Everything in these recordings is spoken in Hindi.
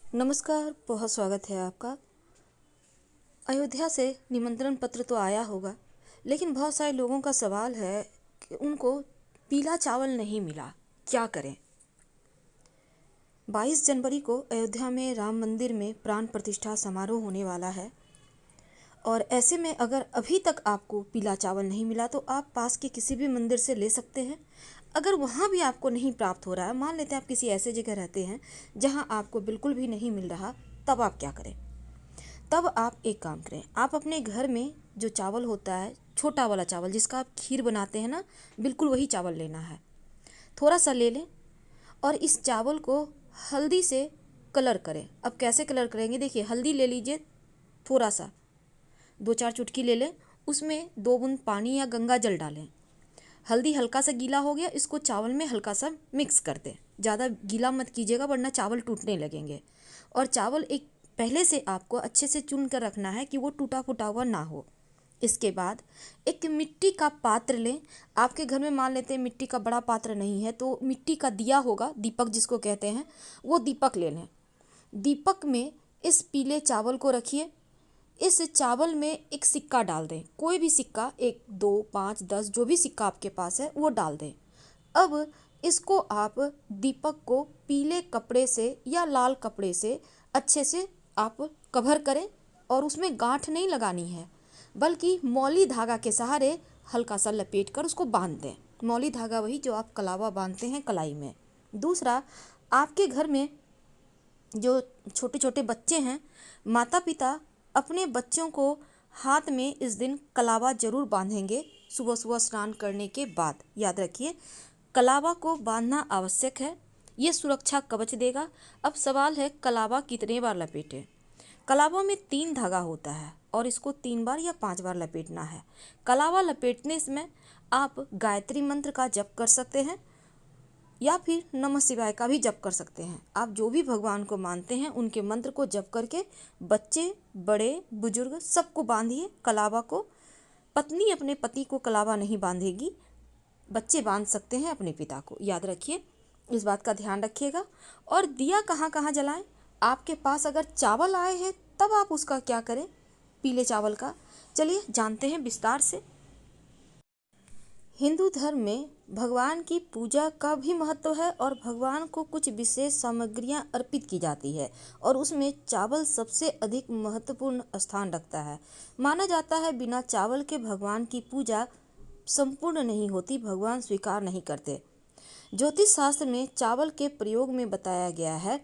नमस्कार, बहुत स्वागत है आपका। अयोध्या से निमंत्रण पत्र तो आया होगा, लेकिन बहुत सारे लोगों का सवाल है कि उनको पीला चावल नहीं मिला, क्या करें। 22 जनवरी को अयोध्या में राम मंदिर में प्राण प्रतिष्ठा समारोह होने वाला है और ऐसे में अगर अभी तक आपको पीला चावल नहीं मिला तो आप पास के किसी भी मंदिर से ले सकते हैं। अगर वहाँ भी आपको नहीं प्राप्त हो रहा है, मान लेते हैं आप किसी ऐसे जगह रहते हैं जहाँ आपको बिल्कुल भी नहीं मिल रहा, तब आप क्या करें। तब आप एक काम करें, आप अपने घर में जो चावल होता है, छोटा वाला चावल जिसका आप खीर बनाते हैं ना, बिल्कुल वही चावल लेना है। थोड़ा सा ले लें और इस चावल को हल्दी से कलर करें। अब कैसे कलर करेंगे, देखिए हल्दी ले लीजिए, थोड़ा सा 2-4 चुटकी ले लें, उसमें 2 बूंद पानी या गंगा जल डालें। हल्दी हल्का सा गीला हो गया, इसको चावल में हल्का सा मिक्स कर दें। ज़्यादा गीला मत कीजिएगा वरना चावल टूटने लगेंगे। और चावल एक पहले से आपको अच्छे से चुन कर रखना है कि वो टूटा फूटा हुआ ना हो। इसके बाद एक मिट्टी का पात्र लें। आपके घर में मान लेते हैं मिट्टी का बड़ा पात्र नहीं है तो मिट्टी का दिया होगा, दीपक जिसको कहते हैं, वो दीपक ले लें। दीपक में इस पीले चावल को रखिए। इस चावल में एक सिक्का डाल दें, कोई भी सिक्का, 1, 2, 5, 10, जो भी सिक्का आपके पास है वो डाल दें। अब इसको आप दीपक को पीले कपड़े से या लाल कपड़े से अच्छे से आप कवर करें और उसमें गांठ नहीं लगानी है, बल्कि मौली धागा के सहारे हल्का सा लपेट कर उसको बांध दें। मौली धागा वही जो आप कलावा बांधते हैं कलाई में। दूसरा, आपके घर में जो छोटे छोटे बच्चे हैं, माता पिता अपने बच्चों को हाथ में इस दिन कलावा जरूर बांधेंगे सुबह सुबह स्नान करने के बाद। याद रखिए, कलावा को बांधना आवश्यक है, ये सुरक्षा कवच देगा। अब सवाल है कलावा कितने बार लपेटें। कलावा में 3 धागा होता है और इसको 3 बार या 5 बार लपेटना है। कलावा लपेटने में आप गायत्री मंत्र का जप कर सकते हैं या फिर नमः शिवाय का भी जप कर सकते हैं। आप जो भी भगवान को मानते हैं उनके मंत्र को जप करके बच्चे, बड़े, बुजुर्ग सबको बांधिए कलावा को। पत्नी अपने पति को कलावा नहीं बांधेगी, बच्चे बांध सकते हैं अपने पिता को। याद रखिए, इस बात का ध्यान रखिएगा। और दिया कहाँ कहाँ जलाएं। आपके पास अगर चावल आए हैं तब आप उसका क्या करें, पीले चावल का। चलिए जानते हैं विस्तार से। हिंदू धर्म में भगवान की पूजा का भी महत्व है और भगवान को कुछ विशेष सामग्रियां अर्पित की जाती है और उसमें चावल सबसे अधिक महत्वपूर्ण स्थान रखता है। माना जाता है बिना चावल के भगवान की पूजा संपूर्ण नहीं होती, भगवान स्वीकार नहीं करते। ज्योतिष शास्त्र में चावल के प्रयोग में बताया गया है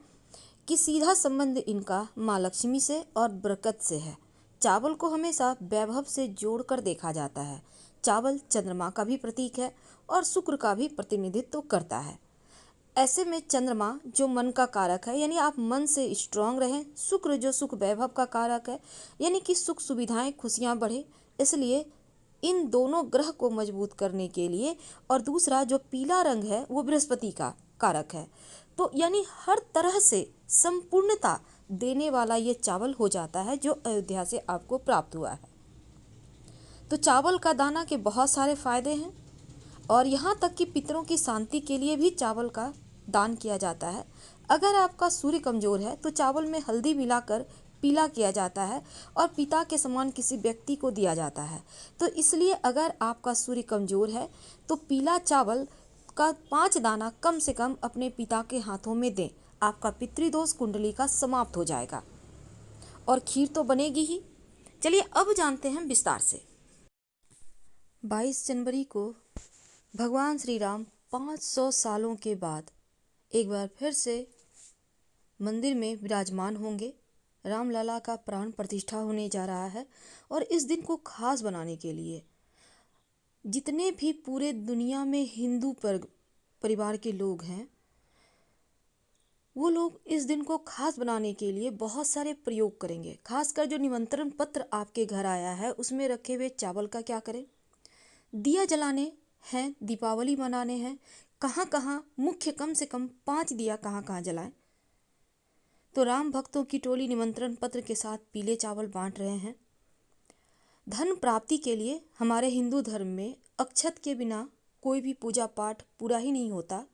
कि सीधा संबंध इनका माँ लक्ष्मी से और बरकत से है। चावल को हमेशा वैभव से जोड़कर देखा जाता है। चावल चंद्रमा का भी प्रतीक है और शुक्र का भी प्रतिनिधित्व करता है। ऐसे में चंद्रमा जो मन का कारक है, यानी आप मन से स्ट्रांग रहें। शुक्र जो सुख वैभव का कारक है, यानी कि सुख सुविधाएं खुशियां बढ़े। इसलिए इन दोनों ग्रह को मजबूत करने के लिए, और दूसरा जो पीला रंग है वो बृहस्पति का कारक है, तो यानी हर तरह से संपूर्णता देने वाला ये चावल हो जाता है जो अयोध्या से आपको प्राप्त हुआ है। तो चावल का दाना के बहुत सारे फायदे हैं और यहाँ तक कि पितरों की शांति के लिए भी चावल का दान किया जाता है। अगर आपका सूर्य कमजोर है तो चावल में हल्दी मिलाकर पीला किया जाता है और पिता के समान किसी व्यक्ति को दिया जाता है। तो इसलिए अगर आपका सूर्य कमजोर है तो पीला चावल का 5 दाना कम से कम अपने पिता के हाथों में दें। आपका पितृदोष कुंडली का समाप्त हो जाएगा और खीर तो बनेगी ही। चलिए अब जानते हैं विस्तार से। 22 जनवरी को भगवान श्री राम 500 सालों के बाद एक बार फिर से मंदिर में विराजमान होंगे। रामलला का प्राण प्रतिष्ठा होने जा रहा है और इस दिन को खास बनाने के लिए जितने भी पूरे दुनिया में हिंदू परिवार के लोग हैं, वो लोग इस दिन को खास बनाने के लिए बहुत सारे प्रयोग करेंगे। खासकर जो निमंत्रण पत्र आपके घर आया है उसमें रखे हुए चावल का क्या करें। दिया जलाने हैं, दीपावली मनाने हैं, कहाँ कहाँ मुख्य कम से कम 5 दिया कहाँ कहाँ जलाएं। तो राम भक्तों की टोली निमंत्रण पत्र के साथ पीले चावल बांट रहे हैं। धन प्राप्ति के लिए हमारे हिंदू धर्म में अक्षत के बिना कोई भी पूजा पाठ पूरा ही नहीं होता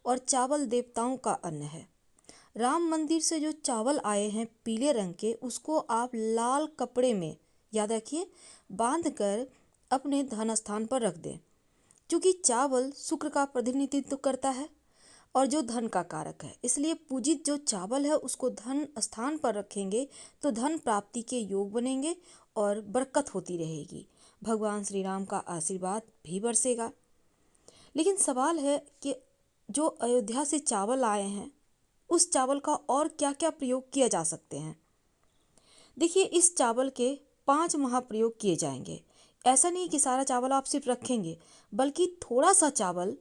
और चावल देवताओं का अन्न है। राम मंदिर से जो चावल आए हैं पीले रंग के, उसको आप लाल कपड़े में, याद रखिए, बांध कर अपने धन स्थान पर रख दें। क्योंकि चावल शुक्र का प्रतिनिधित्व करता है और जो धन का कारक है, इसलिए पूजित जो चावल है उसको धन स्थान पर रखेंगे तो धन प्राप्ति के योग बनेंगे और बरकत होती रहेगी, भगवान श्री राम का आशीर्वाद भी बरसेगा। लेकिन सवाल है कि जो अयोध्या से चावल आए हैं उस चावल का और क्या क्या प्रयोग किया जा सकते हैं। देखिए, इस चावल के 5 महाप्रयोग किए जाएंगे। ऐसा नहीं कि सारा चावल आप सिर्फ रखेंगे, बल्कि थोड़ा सा चावल,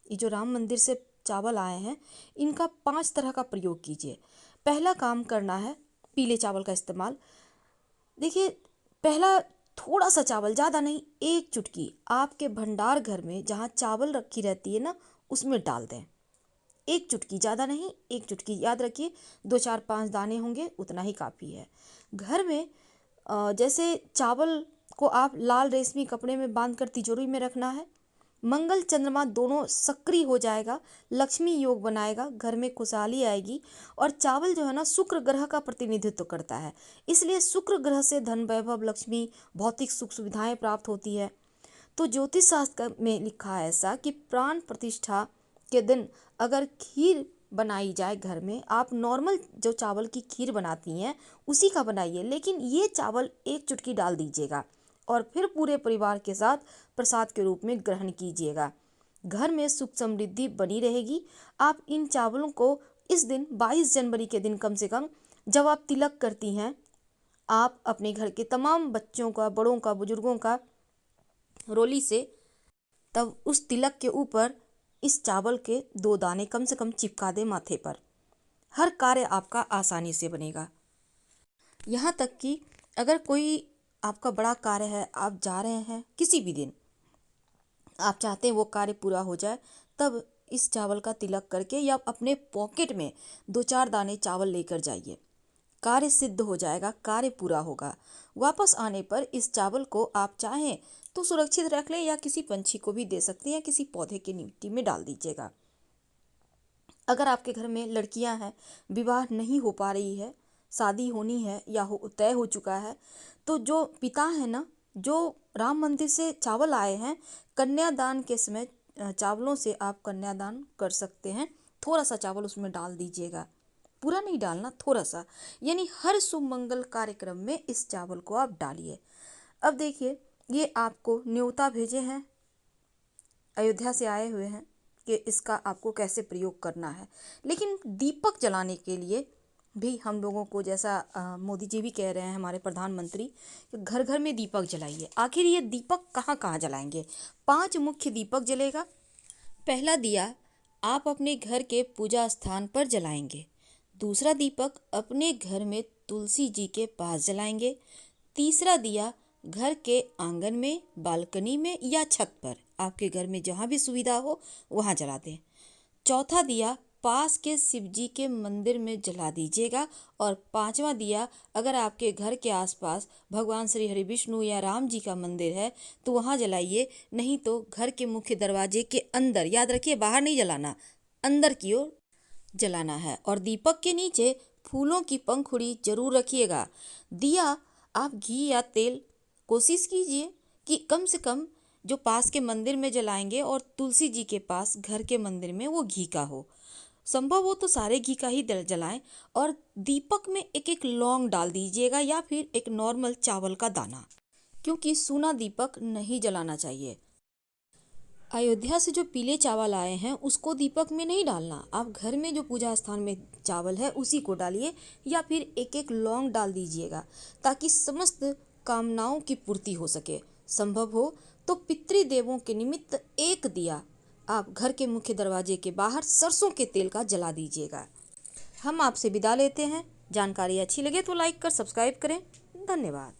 ये जो राम मंदिर से चावल आए हैं इनका 5 तरह का प्रयोग कीजिए। पहला काम करना है पीले चावल का इस्तेमाल। देखिए, पहला थोड़ा सा चावल, ज़्यादा नहीं, 1 चुटकी आपके भंडार घर में जहाँ चावल रखी रहती है ना, उसमें डाल दें। 1 चुटकी, ज़्यादा नहीं, 1 चुटकी। याद रखिए 2 4 5 दाने होंगे, उतना ही काफ़ी है। घर में जैसे चावल को आप लाल रेशमी कपड़े में बांध कर तिजोरी में रखना है। मंगल चंद्रमा दोनों सक्रिय हो जाएगा, लक्ष्मी योग बनाएगा, घर में खुशहाली आएगी। और चावल जो है ना, शुक्र ग्रह का प्रतिनिधित्व करता है, इसलिए शुक्र ग्रह से धन, वैभव, लक्ष्मी, भौतिक सुख सुविधाएं प्राप्त होती है। तो ज्योतिष शास्त्र में लिखा है ऐसा कि प्राण प्रतिष्ठा के दिन अगर खीर बनाई जाए घर में, आप नॉर्मल जो चावल की खीर बनाती हैं उसी का बनाइए, लेकिन ये चावल 1 चुटकी डाल दीजिएगा और फिर पूरे परिवार के साथ प्रसाद के रूप में ग्रहण कीजिएगा। घर में सुख समृद्धि बनी रहेगी। आप इन चावलों को इस दिन 22 जनवरी के दिन कम से कम, जब आप तिलक करती हैं, आप अपने घर के तमाम बच्चों का, बड़ों का, बुजुर्गों का रोली से, तब उस तिलक के ऊपर इस चावल के 2 दाने कम से कम चिपका दें माथे पर। हर कार्य आपका आसानी से बनेगा। यहाँ तक कि अगर कोई आपका बड़ा कार्य है, आप जा रहे हैं किसी भी दिन, आप चाहते हैं वो कार्य पूरा हो जाए, तब इस चावल का तिलक करके या अपने पॉकेट में 2 4 दाने चावल लेकर जाइए। कार्य सिद्ध हो जाएगा, कार्य पूरा होगा। वापस आने पर इस चावल को आप चाहें तो सुरक्षित रख लें या किसी पंछी को भी दे सकते हैं या किसी पौधे की मिट्टी में डाल दीजिएगा। अगर आपके घर में लड़कियां हैं, विवाह नहीं हो पा रही है, शादी होनी है या तय हो चुका है, तो जो पिता है ना, जो राम मंदिर से चावल आए हैं, कन्यादान के समय चावलों से आप कन्यादान कर सकते हैं। थोड़ा सा चावल उसमें डाल दीजिएगा, पूरा नहीं डालना, थोड़ा सा। यानी हर शुभ मंगल कार्यक्रम में इस चावल को आप डालिए। अब देखिए, ये आपको न्योता भेजे हैं, अयोध्या से आए हुए हैं कि इसका आपको कैसे प्रयोग करना है। लेकिन दीपक जलाने के लिए भी हम लोगों को, जैसा मोदी जी भी कह रहे हैं, हमारे प्रधानमंत्री, घर घर में दीपक जलाइए। आखिर ये दीपक कहाँ कहाँ जलाएंगे? 5 मुख्य दीपक जलेगा। पहला दिया आप अपने घर के पूजा स्थान पर जलाएंगे। दूसरा दीपक अपने घर में तुलसी जी के पास जलाएंगे। तीसरा दिया घर के आंगन में, बालकनी में या छत पर, आपके घर में जहाँ भी सुविधा हो वहाँ जला दें। चौथा दिया पास के शिव जी के मंदिर में जला दीजिएगा। और 5वां दिया, अगर आपके घर के आसपास भगवान श्री हरि विष्णु या राम जी का मंदिर है तो वहाँ जलाइए, नहीं तो घर के मुख्य दरवाजे के अंदर, याद रखिए बाहर नहीं जलाना, अंदर की ओर जलाना है। और दीपक के नीचे फूलों की पंखुड़ी जरूर रखिएगा। दिया आप घी या तेल, कोशिश कीजिए कि कम से कम जो पास के मंदिर में जलाएंगे और तुलसी जी के पास घर के मंदिर में वो घी का हो। संभव हो तो सारे घी का ही जलाएं। और दीपक में एक एक लौंग डाल दीजिएगा या फिर एक नॉर्मल चावल का दाना, क्योंकि सूना दीपक नहीं जलाना चाहिए। अयोध्या से जो पीले चावल आए हैं उसको दीपक में नहीं डालना, आप घर में जो पूजा स्थान में चावल है उसी को डालिए या फिर एक एक लौंग डाल दीजिएगा, ताकि समस्त कामनाओं की पूर्ति हो सके। संभव हो तो पितृदेवों के निमित्त एक दिया आप घर के मुख्य दरवाजे के बाहर सरसों के तेल का जला दीजिएगा। हम आपसे विदा लेते हैं। जानकारी अच्छी लगे तो लाइक कर सब्सक्राइब करें। धन्यवाद।